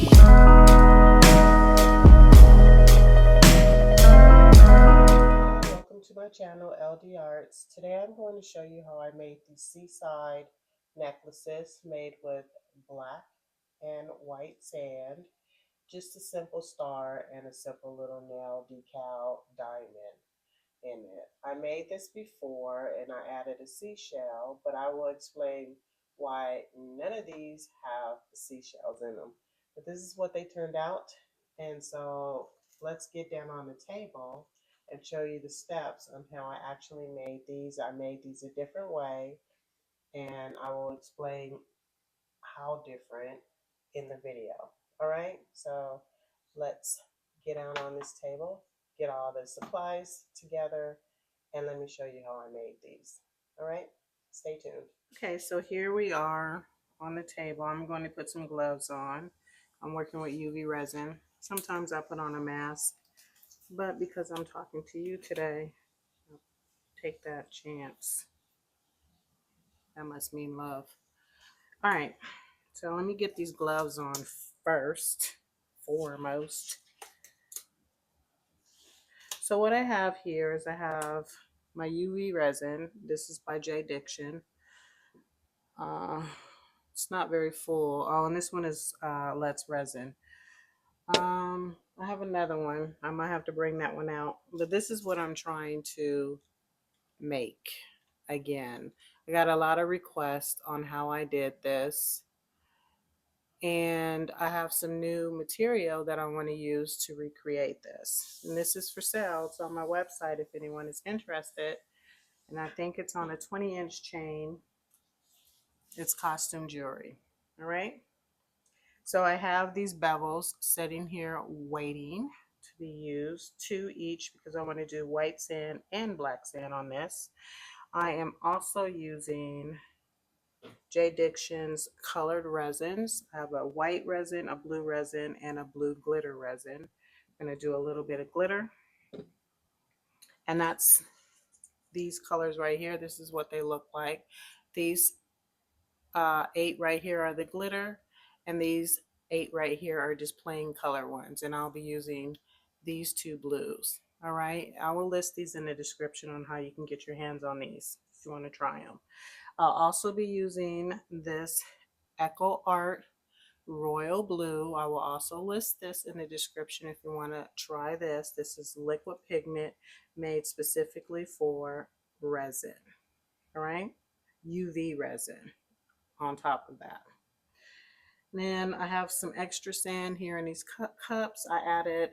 Welcome to my channel, LD Arts. Today I'm going to show you how I made these seaside necklaces made with black and white sand, just a simple star and a simple little nail decal diamond in it. I made this before and I added a seashell, but I will explain why none of these have seashells in them. But this is what they turned out, and so let's get down on the table and show you the steps on how I actually made these. I made these a different way, and I will explain how different in the video. All right, so let's get down on this table, get all the supplies together, and let me show you how I made these. All right, stay tuned. Okay, so here we are on the table. I'm going to put some gloves on. I'm working with UV resin. Sometimes I put on a mask, but because I'm talking to you today, I'll take that chance. That must mean love. All right, so let me get these gloves on foremost. So what I have here is I have my UV resin. This is by J Diction. It's not very full. Oh, and this one is Let's Resin. I have another one. I might have to bring that one out. But this is what I'm trying to make again. I got a lot of requests on how I did this. And I have some new material that I want to use to recreate this. And this is for sale. It's on my website if anyone is interested. And I think it's on a 20-inch chain. It's costume jewelry. All right. So I have these bezels sitting here waiting to be used, 2 each, because I want to do white sand and black sand on this. I am also using J Diction's colored resins. I have a white resin, a blue resin, and a blue glitter resin. I'm going to do a little bit of glitter. And that's these colors right here. This is what they look like. These 8 right here are the glitter, and these 8 right here are just plain color ones, and I'll be using these 2 blues. All right, I will list these in the description on how you can get your hands on these if you want to try them. I'll also be using this Echo Art Royal Blue. I will also list this in the description if you want to try this. This is liquid pigment made specifically for resin. All right, UV resin on top of that. Then I have some extra sand here in these cups. I added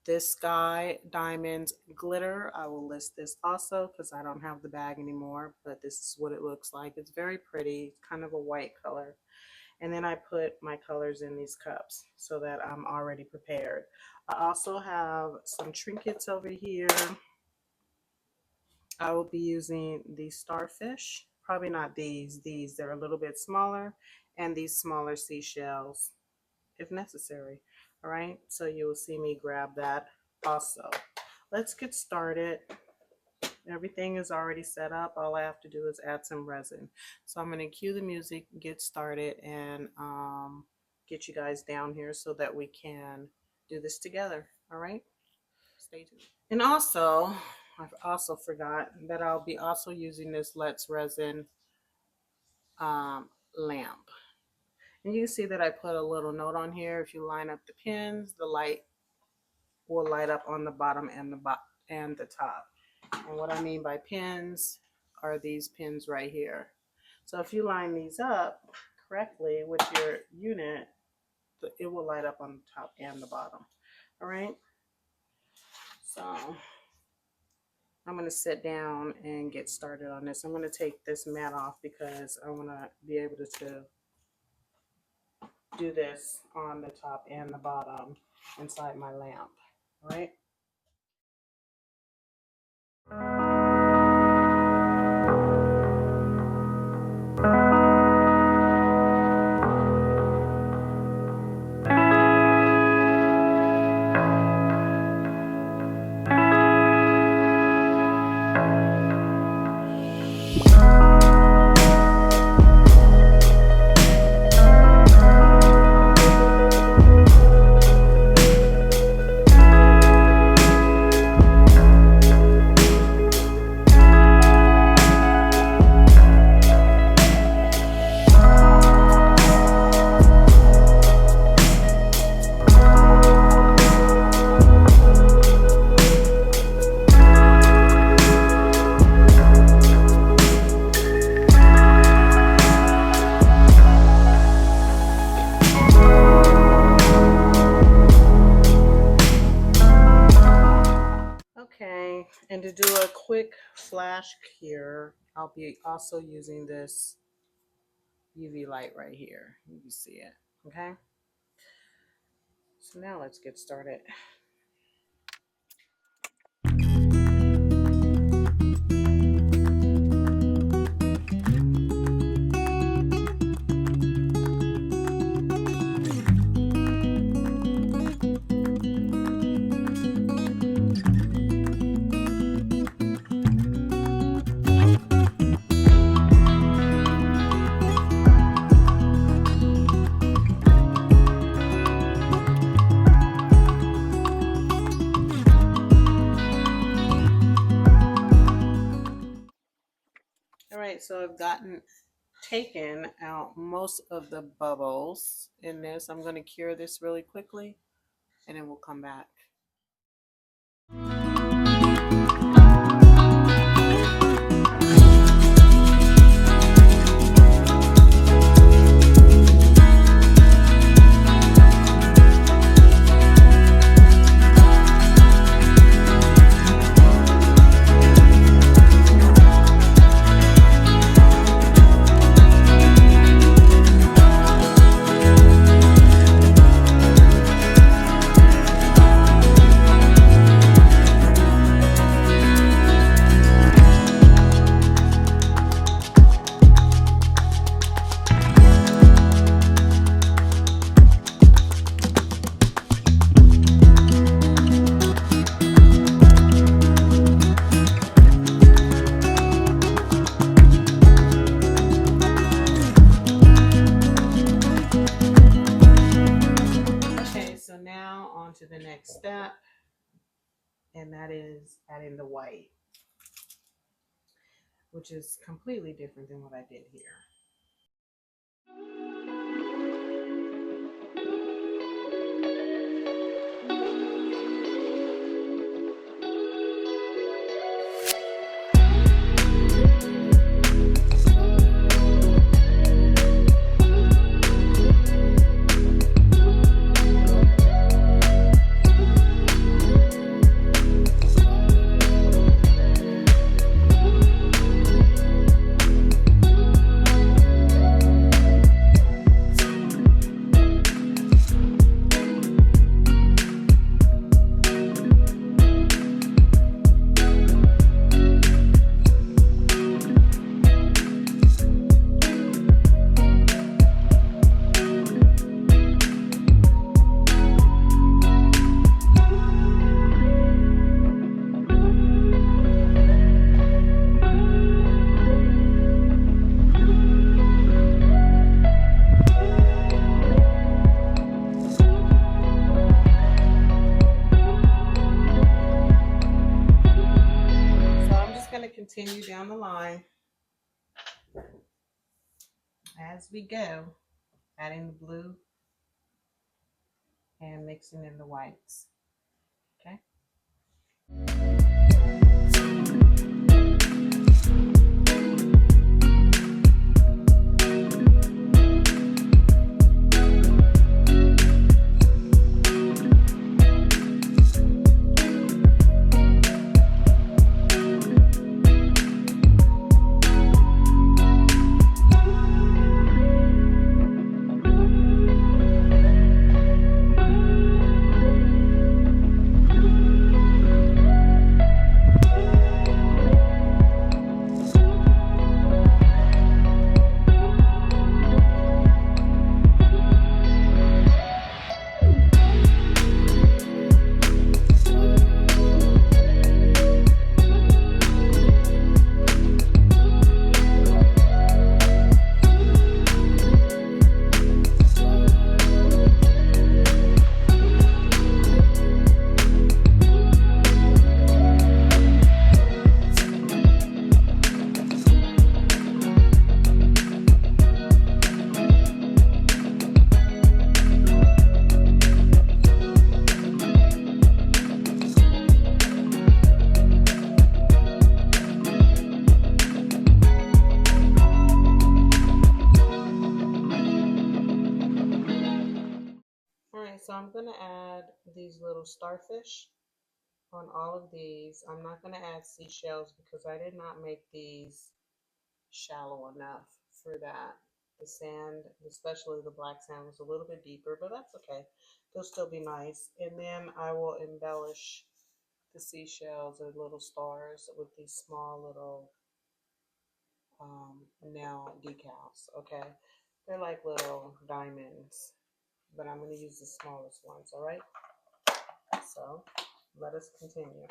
this Sky Diamonds glitter. I will list this also because I don't have the bag anymore, but this is what it looks like. It's very pretty, kind of a white color. And then I put my colors in these cups so that I'm already prepared. I also have some trinkets over here. I will be using these starfish. Probably not these. They're a little bit smaller, and these smaller seashells if necessary. All right, so you will see me grab that also. Let's get started. Everything is already set up. All I have to do is add some resin. So I'm going to cue the music, get started, and get you guys down here so that we can do this together. All right, stay tuned. And also, I also forgot that I'll be also using this Let's Resin lamp. And you can see that I put a little note on here. If you line up the pins, the light will light up on the bottom and the top. And what I mean by pins are these pins right here. So if you line these up correctly with your unit, it will light up on the top and the bottom. All right. So I'm going to sit down and get started on this. I'm going to take this mat off because I want to be able to do this on the top and the bottom inside my lamp. All right. flash here, I'll be also using this UV light right here. You can see it, okay? So now let's get started. All right, so I've taken out most of the bubbles in this. I'm going to cure this really quickly and then we'll come back. To the next step, and that is adding the white, which is completely different than what I did here. Continue down the line as we go, adding the blue and mixing in the whites. Okay. So I'm going to add these little starfish on all of these. I'm not going to add seashells because I did not make these shallow enough for that. The sand, especially the black sand, was a little bit deeper, but that's okay. They'll still be nice. And then I will embellish the seashells or little stars with these small little nail decals. Okay, they're like little diamonds, but I'm going to use the smallest ones. All right, so let us continue.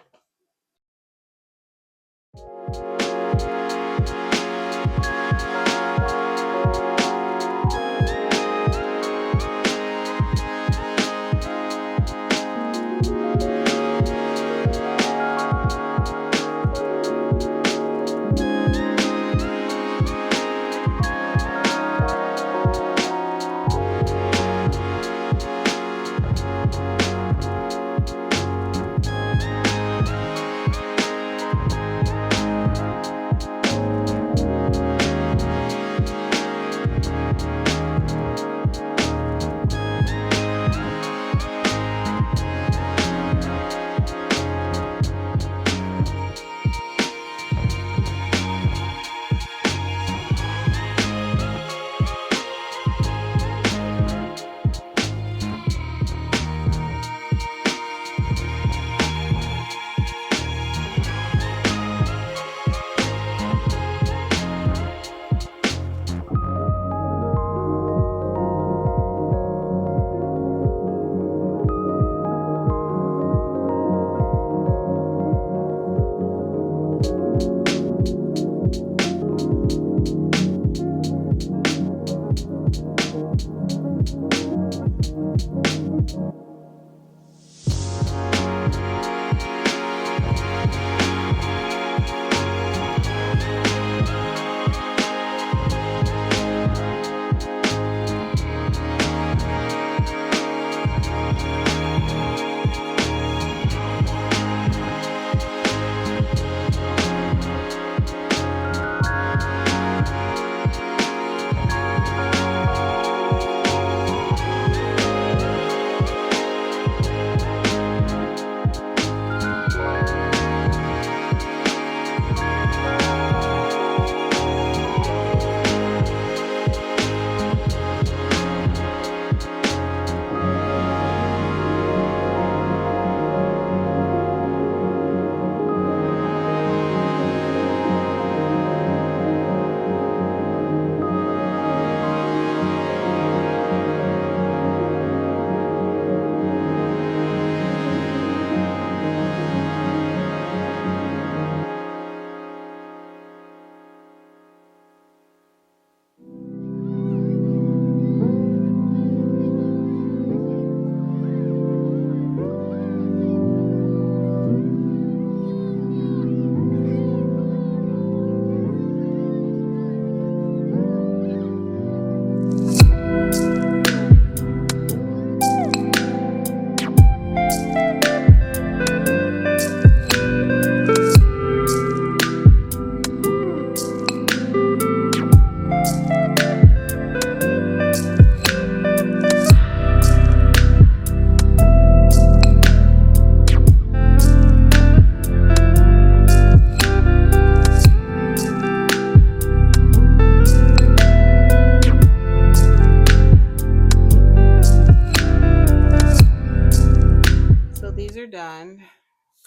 So these are done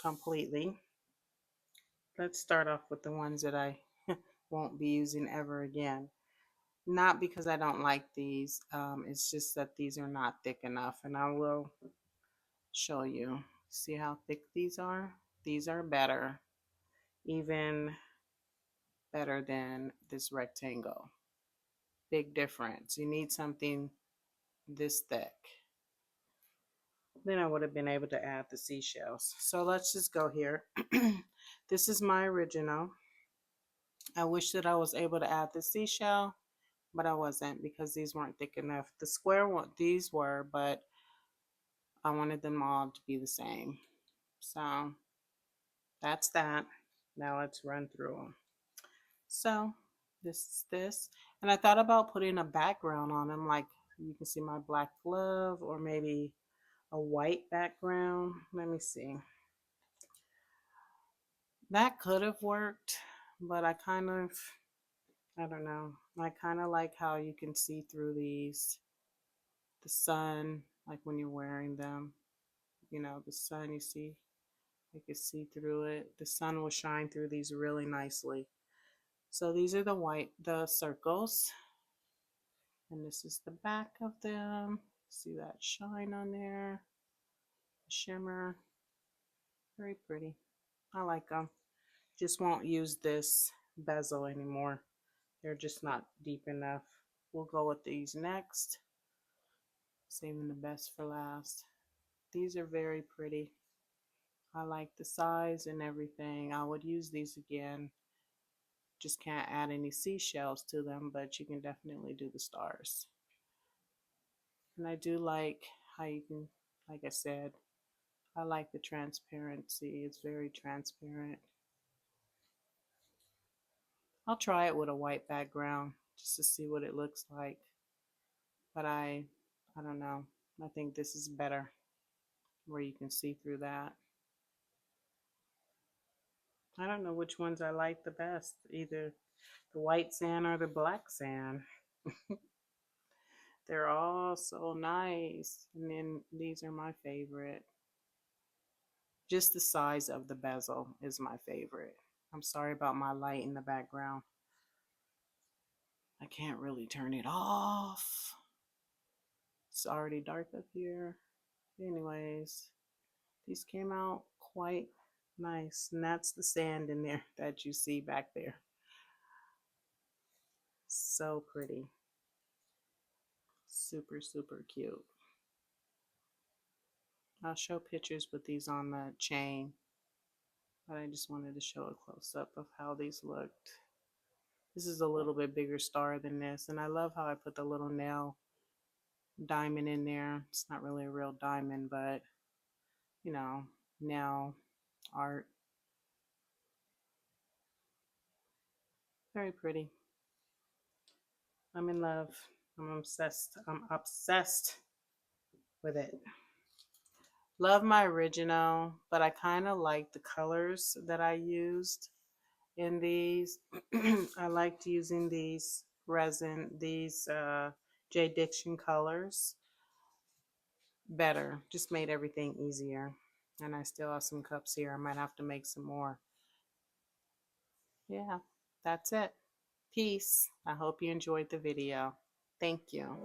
completely. Let's start off with the ones that I won't be using ever again. Not because I don't like these, it's just that these are not thick enough, and I will show you. See how thick these are? These are better, even better than this rectangle. Big difference. You need something this thick. Then I would have been able to add the seashells. So let's just go here. This is my original. I wish that I was able to add the seashell, but I wasn't because these weren't thick enough. The square one, these were, but I wanted them all to be the same. So that's that. Now let's run through them. So this is this. And I thought about putting a background on them, like you can see my black glove or maybe a white background. Let me see. That could have worked, but I don't know. I kind of like how you can see through these, the sun, like when you're wearing them, the sun, you can see through it. The sun will shine through these really nicely. So these are the circles, and this is the back of them. See that shine on there, shimmer, very pretty. I like them. Just won't use this bezel anymore. They're just not deep enough. We'll go with these next. Saving the best for last. These are very pretty. I like the size and everything. I would use these again. Just can't add any seashells to them, but you can definitely do the stars. And I do like how you can, like I said, I like the transparency. It's very transparent. I'll try it with a white background just to see what it looks like. But I don't know. I think this is better where you can see through that. I don't know which ones I like the best, either the white sand or the black sand. They're all so nice. And then these are my favorite. Just the size of the bezel is my favorite. I'm sorry about my light in the background. I can't really turn it off. It's already dark up here. Anyways, these came out quite nice. And that's the sand in there that you see back there. So pretty. Super, super cute. I'll show pictures with these on the chain, but I just wanted to show a close-up of how these looked. This is a little bit bigger star than this, and I love how I put the little nail diamond in there. It's not really a real diamond, but nail art. Very pretty. I'm in love. I'm obsessed. I'm obsessed with it. Love my original, but I kind of like the colors that I used in these. I liked using these J. Diction colors better. Just made everything easier. And I still have some cups here. I might have to make some more. Yeah, that's it. Peace. I hope you enjoyed the video. Thank you.